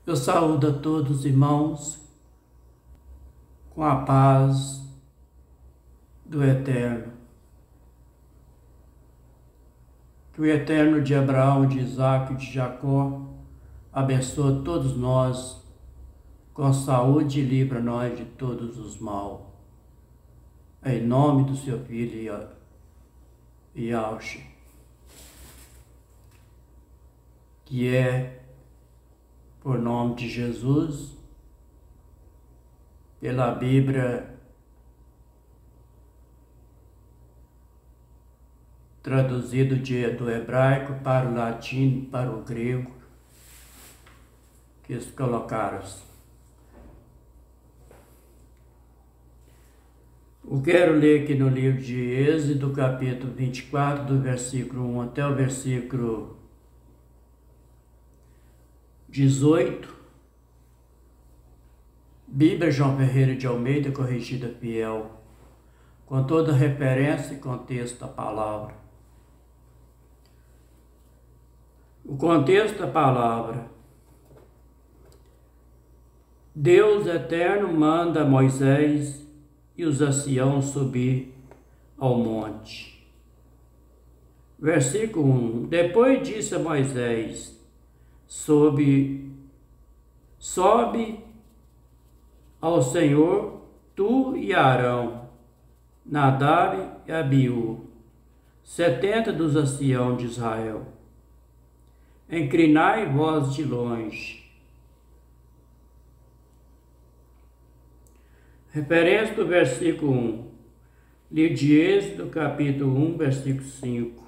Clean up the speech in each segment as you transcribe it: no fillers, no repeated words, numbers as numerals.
Eu saúdo a todos os irmãos com a paz do Eterno. Que o Eterno de Abraão, de Isaac e de Jacó abençoe todos nós com saúde e livra nós de todos os mal. Em nome do seu Filho Yahshua, que é por nome de Jesus, pela Bíblia traduzido do hebraico para o latim, para o grego, que eles colocaram. Eu quero ler aqui no livro de Êxodo, capítulo 24, do versículo 1 até o versículo 18. Bíblia João Ferreira de Almeida, corrigida fiel, com toda referência e contexto da palavra. O contexto da palavra: Deus eterno manda a Moisés e os anciãos subir ao monte. Versículo 1. Depois disse a Moisés: sobe ao Senhor, tu e Arão, Nadab e Abiú, 70 dos anciãos de Israel. Inclinai vós de longe. Referência do versículo 1. Livro de Êxodo, capítulo 1, versículo 5.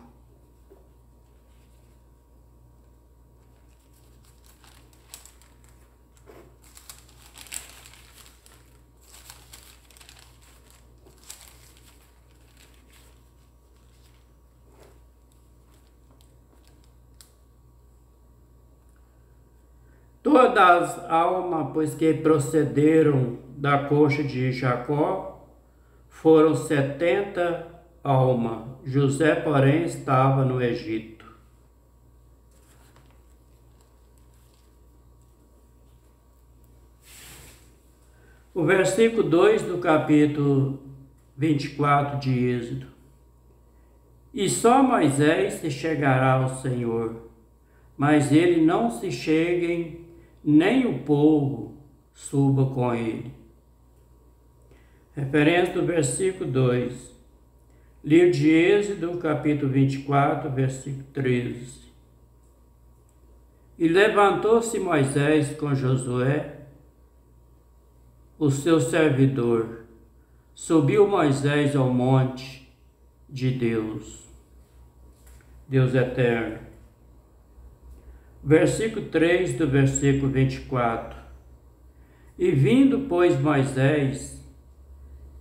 Todas as almas, pois que procederam da coxa de Jacó, foram 70 almas. José, porém, estava no Egito. O versículo 2 do capítulo 24 de Êxodo. E só Moisés se chegará ao Senhor, mas ele não se cheguem, nem o povo suba com ele. Referência do versículo 2. Livro de Êxodo, capítulo 24, versículo 13. E levantou-se Moisés com Josué, o seu servidor. Subiu Moisés ao monte de Deus, Deus eterno. Versículo 3 do versículo 24. E vindo, pois, Moisés,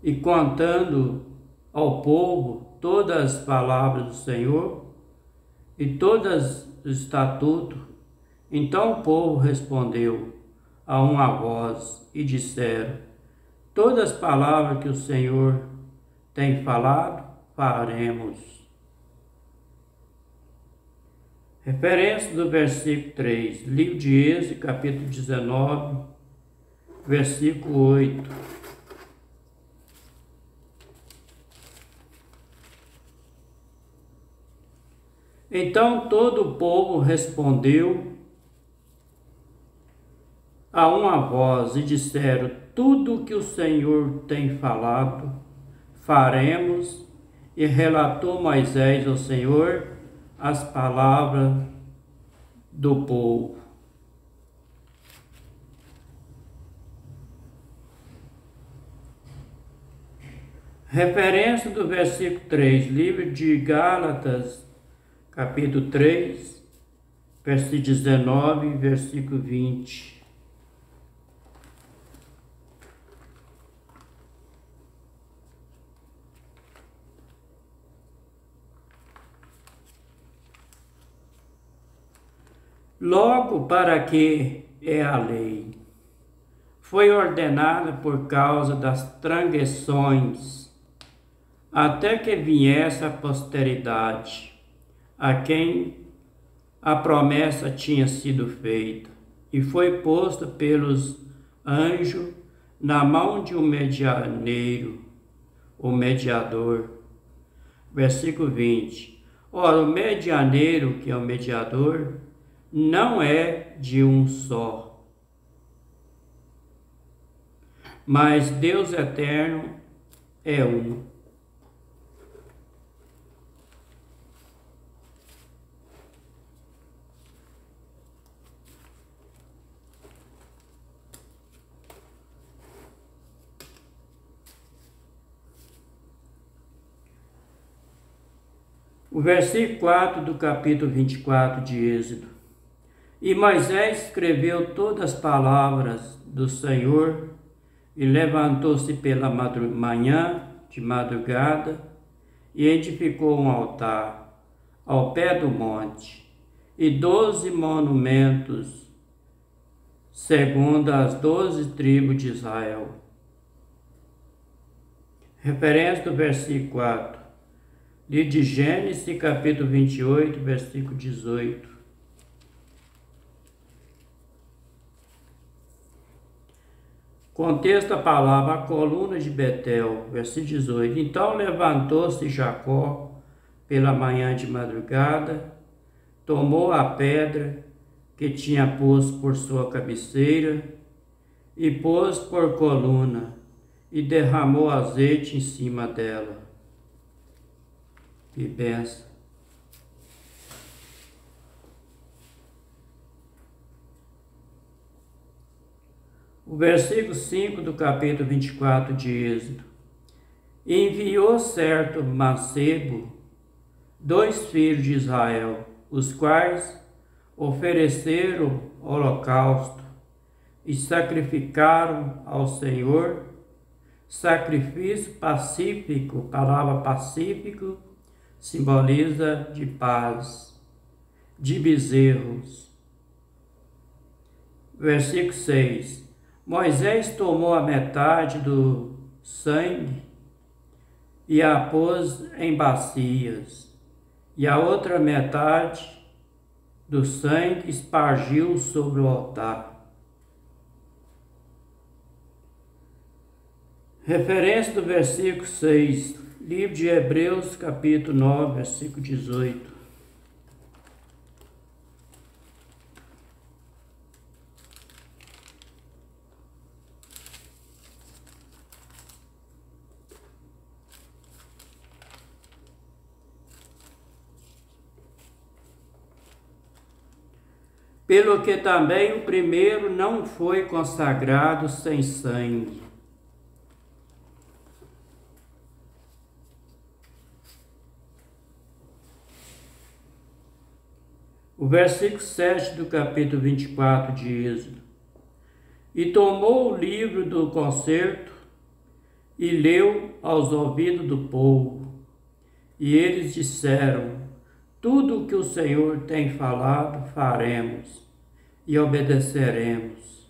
e contando ao povo todas as palavras do Senhor, e todos os estatutos, então o povo respondeu a uma voz, e disseram: todas as palavras que o Senhor tem falado, faremos. Referência do versículo 3, livro de Êxodo, capítulo 19, versículo 8. Então todo o povo respondeu a uma voz e disseram: tudo o que o Senhor tem falado, faremos. E relatou Moisés ao Senhor as palavras do povo. Referência do versículo 3, livro de Gálatas, capítulo 3, versículo 19 e versículo 20. Logo, para que é a lei? Foi ordenada por causa das transgressões, até que viesse a posteridade, a quem a promessa tinha sido feita, e foi posta pelos anjos na mão de um medianeiro, o mediador. Versículo 20. Ora, o medianeiro, que é o mediador, não é de um só, mas Deus eterno é um. O versículo 4 do capítulo 24 de Êxodo. E Moisés escreveu todas as palavras do Senhor e levantou-se pela manhã de madrugada e edificou um altar ao pé do monte e 12 monumentos, segundo as 12 tribos de Israel. Referência do versículo 4. Livro de Gênesis, capítulo 28, versículo 18. Contexto da palavra, a coluna de Betel, versículo 18. Então levantou-se Jacó pela manhã de madrugada, tomou a pedra que tinha posto por sua cabeceira e pôs por coluna e derramou azeite em cima dela. Que benção. O versículo 5 do capítulo 24 de Êxodo. Enviou certo mancebo 2 filhos de Israel, os quais ofereceram holocausto e sacrificaram ao Senhor sacrifício pacífico. Palavra pacífico simboliza de paz, de bezerros. Versículo 6. Moisés tomou a metade do sangue e a pôs em bacias, e a outra metade do sangue espargiu sobre o altar. Referência do versículo 6, livro de Hebreus, capítulo 9, versículo 18. Pelo que também o primeiro não foi consagrado sem sangue. O versículo 7 do capítulo 24 de Êxodo. E tomou o livro do concerto e leu aos ouvidos do povo. E eles disseram: tudo o que o Senhor tem falado, faremos e obedeceremos.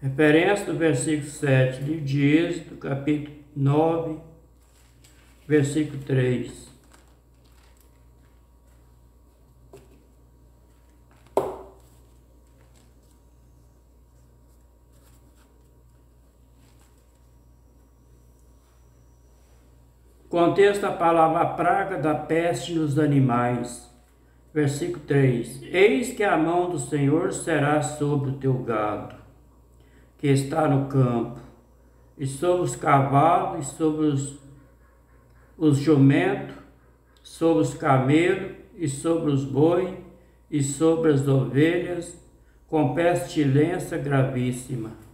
Referência do versículo 7, livro de Êxodo, capítulo 9, versículo 3. Contexto da palavra a praga da peste nos animais. Versículo 3. Eis que a mão do Senhor será sobre o teu gado, que está no campo, e sobre os cavalos, e sobre os jumentos, sobre os camelos, e sobre os bois, e sobre as ovelhas, com pestilência gravíssima.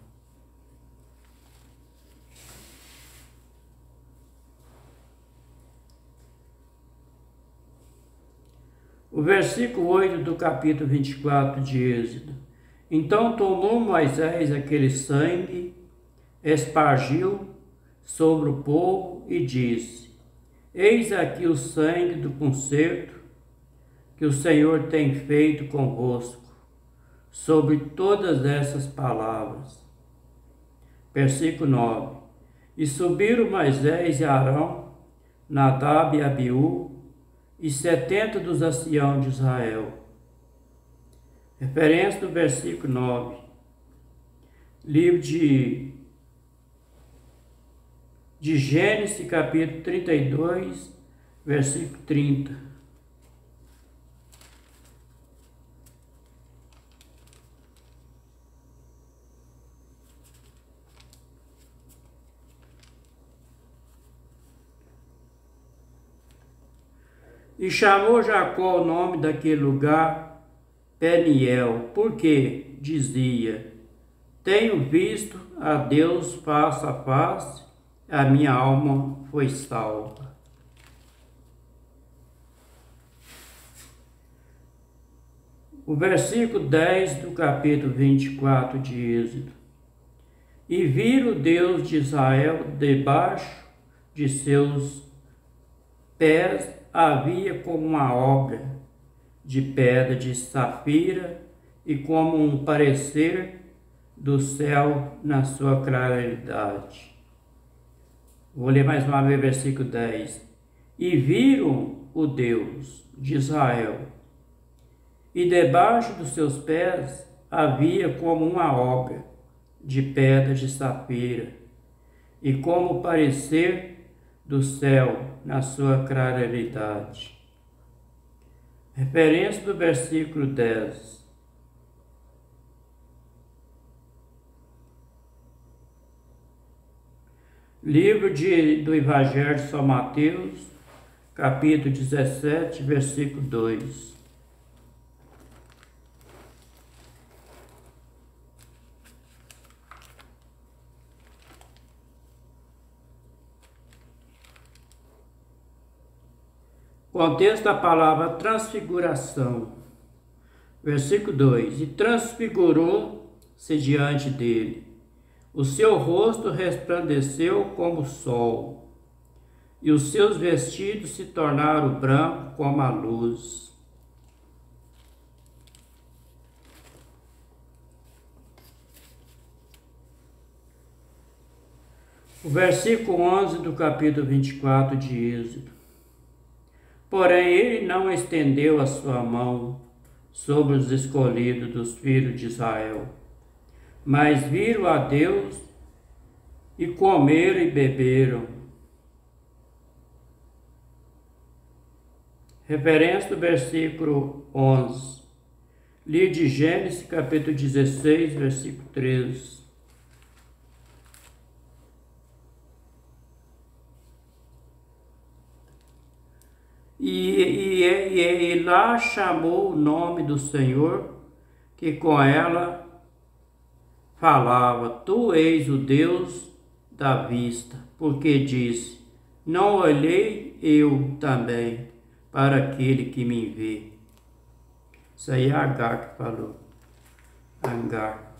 O versículo 8 do capítulo 24 de Êxodo. Então tomou Moisés aquele sangue, espargiu sobre o povo e disse: eis aqui o sangue do concerto que o Senhor tem feito convosco, sobre todas essas palavras. Versículo 9. E subiram Moisés e Arão, Nadab e Abiú, e 70 dos anciãos de Israel. Referência do versículo 9. Livro de Gênesis, capítulo 32, versículo 30. E chamou Jacó o nome daquele lugar Peniel, porque dizia: tenho visto a Deus face a face, a minha alma foi salva. O versículo 10 do capítulo 24 de Êxodo. E viram Deus de Israel debaixo de seus pés havia como uma obra de pedra de safira e como um parecer do céu na sua claridade. Vou ler mais uma vez o versículo 10. E viram o Deus de Israel, e debaixo dos seus pés havia como uma obra de pedra de safira e como o parecer do céu na sua claridade. Referência do versículo 10. Livro do Evangelho de São Mateus, capítulo 17, versículo 2. Contexto da palavra transfiguração. Versículo 2. E transfigurou-se diante dele. O seu rosto resplandeceu como o sol, e os seus vestidos se tornaram brancos como a luz. O versículo 11 do capítulo 24 de Êxodo. Porém, ele não estendeu a sua mão sobre os escolhidos dos filhos de Israel, mas viram a Deus e comeram e beberam. Referência do versículo 11. Livro de Gênesis, capítulo 16, versículo 13. E lá chamou o nome do Senhor, que com ela falava: tu és o Deus da vista, porque disse: não olhei eu também para aquele que me vê. Isso aí é Agar que falou. Agar.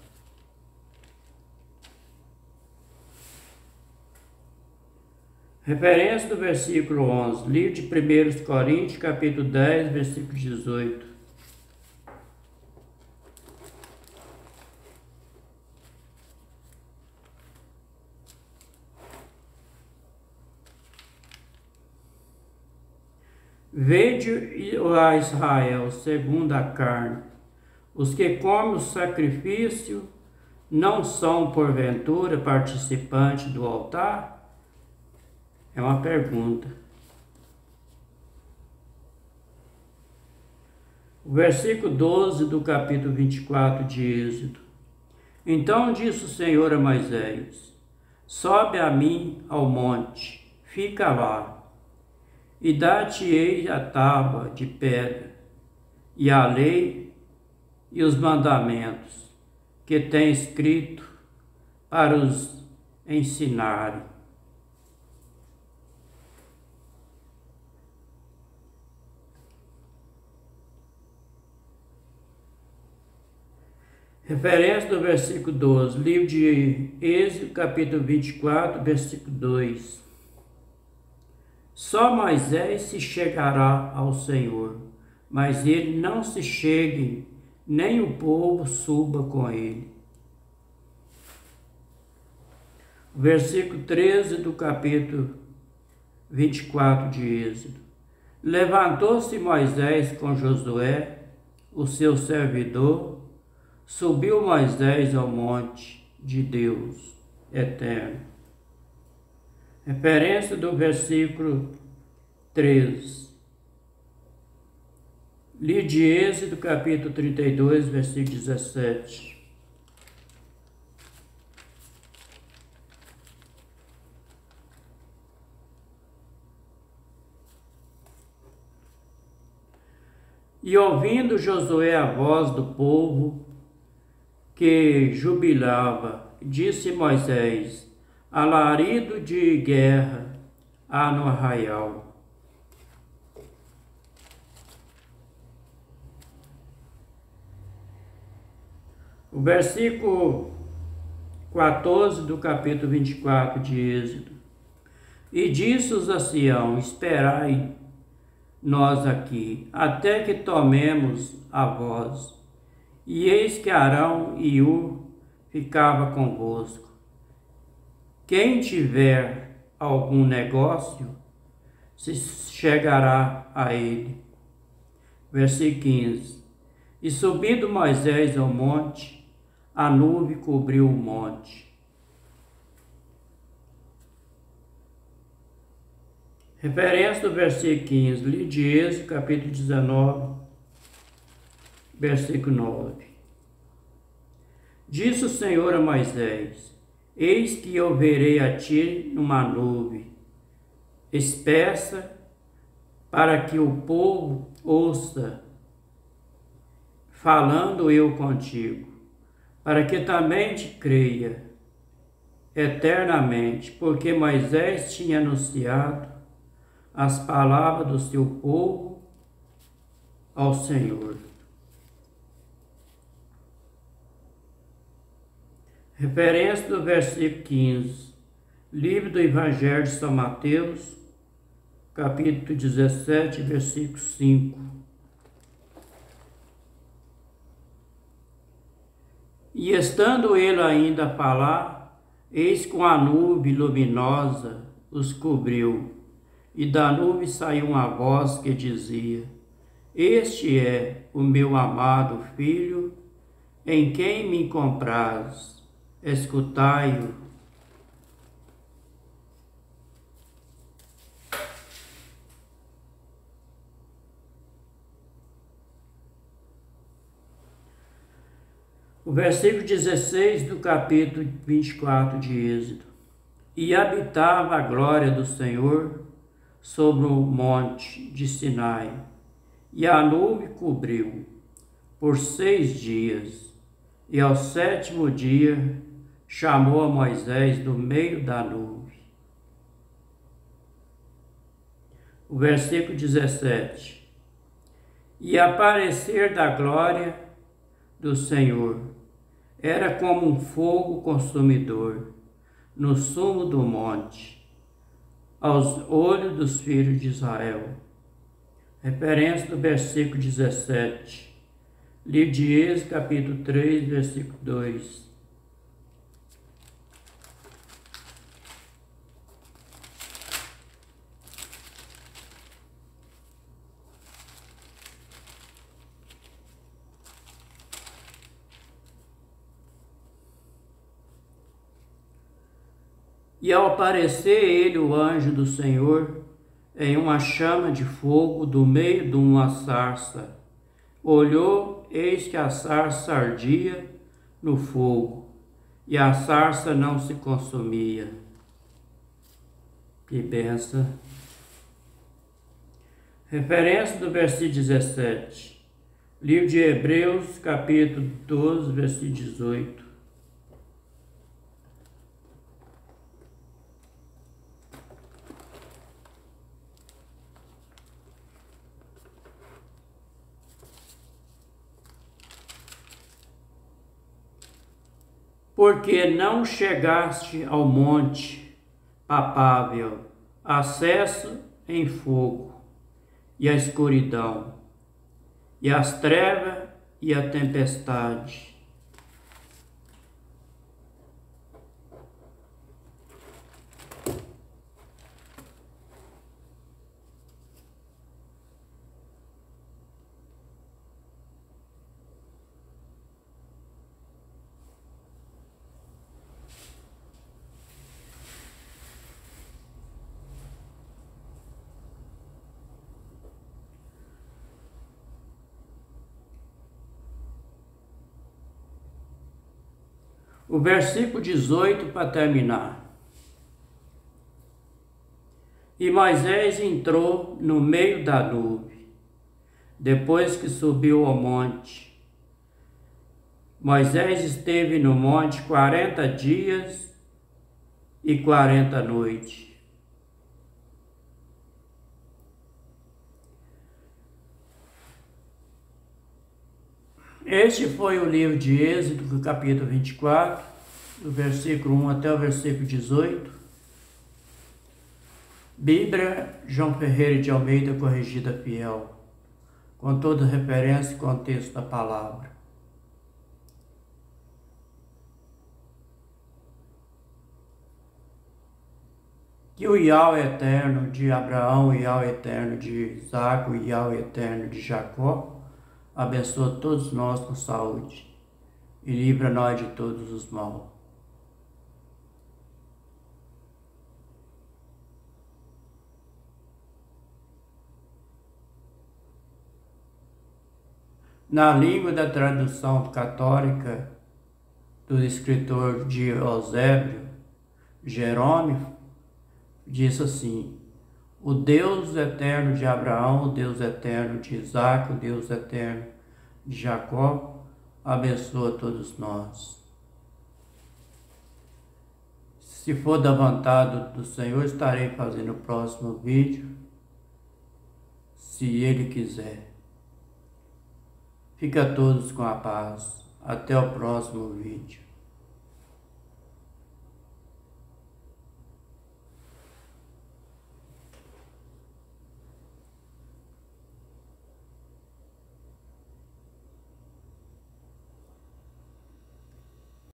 Referência do versículo 11, livro de 1 Coríntios, capítulo 10, versículo 18. Vede a Israel segundo a carne, os que comem o sacrifício não são porventura participantes do altar? É uma pergunta. O versículo 12 do capítulo 24 de Êxodo. Então disse o Senhor a Moisés: sobe a mim ao monte, fica lá, e dar-te-ei a tábua de pedra, e a lei e os mandamentos que tem escrito para os ensinarem. Referência do versículo 12, livro de Êxodo, capítulo 24, versículo 2. Só Moisés se chegará ao Senhor, mas ele não se chegue, nem o povo suba com ele. Versículo 13 do capítulo 24 de Êxodo. Levantou-se Moisés com Josué, o seu servidor, subiu Moisés ao monte de Deus eterno. Referência do versículo 3. Li de Êxodo, capítulo 32, versículo 17. E ouvindo Josué a voz do povo que jubilava, disse Moisés: alarido de guerra há no arraial. O versículo 14 do capítulo 24 de Êxodo. E disse-os a Sião: esperai nós aqui, até que tomemos a voz. E eis que Arão e Hur ficava convosco. Quem tiver algum negócio, se chegará a ele. Versículo 15. E subindo Moisés ao monte, a nuvem cobriu o monte. Referência do versículo 15, li de Êxodo, capítulo 19, versículo 9. Disse o Senhor a Moisés: eis que eu verei a ti numa nuvem espessa, para que o povo ouça, falando eu contigo, para que também te creia eternamente, porque Moisés tinha anunciado as palavras do seu povo ao Senhor. Referência do versículo 15, livro do Evangelho de São Mateus, capítulo 17, versículo 5. E estando ele ainda a falar, eis que uma nuvem luminosa os cobriu, e da nuvem saiu uma voz que dizia: este é o meu amado Filho, em quem me compraz, escutai-o. O versículo 16 do capítulo 24 de Êxodo. E habitava a glória do Senhor sobre o monte de Sinai, e a nuvem cobriu por 6 dias, e ao 7º dia chamou a Moisés do meio da nuvem. O versículo 17. E aparecer da glória do Senhor era como um fogo consumidor no sumo do monte, aos olhos dos filhos de Israel. Referência do versículo 17. Livro de Êxodo, capítulo 3, versículo 2. E ao aparecer ele, o anjo do Senhor, em uma chama de fogo do meio de uma sarça, olhou, eis que a sarça ardia no fogo, e a sarça não se consumia. Que benção! Referência do versículo 17. Livro de Hebreus, capítulo 12, versículo 18. Porque não chegaste ao monte papável, acesso em fogo, e a escuridão, e as trevas e a tempestade. O versículo 18 para terminar. E Moisés entrou no meio da nuvem, depois que subiu ao monte. Moisés esteve no monte 40 dias e 40 noites. Este foi o livro de Êxodo, capítulo 24, do versículo 1 até o versículo 18. Bíblia João Ferreira de Almeida, corrigida fiel, com toda referência e contexto da palavra. Que o Yahweh eterno de Abraão, o Yahweh eterno de Isaac, o Yahweh eterno de Jacó, abençoe todos nós com saúde e livra nós de todos os maus. Na língua da tradução católica do escritor de Eusébio, Jerônimo, diz assim: o Deus eterno de Abraão, o Deus eterno de Isaac, o Deus eterno de Jacó, abençoa todos nós. Se for da vontade do Senhor, estarei fazendo o próximo vídeo, se Ele quiser. Fica todos com a paz. Até o próximo vídeo.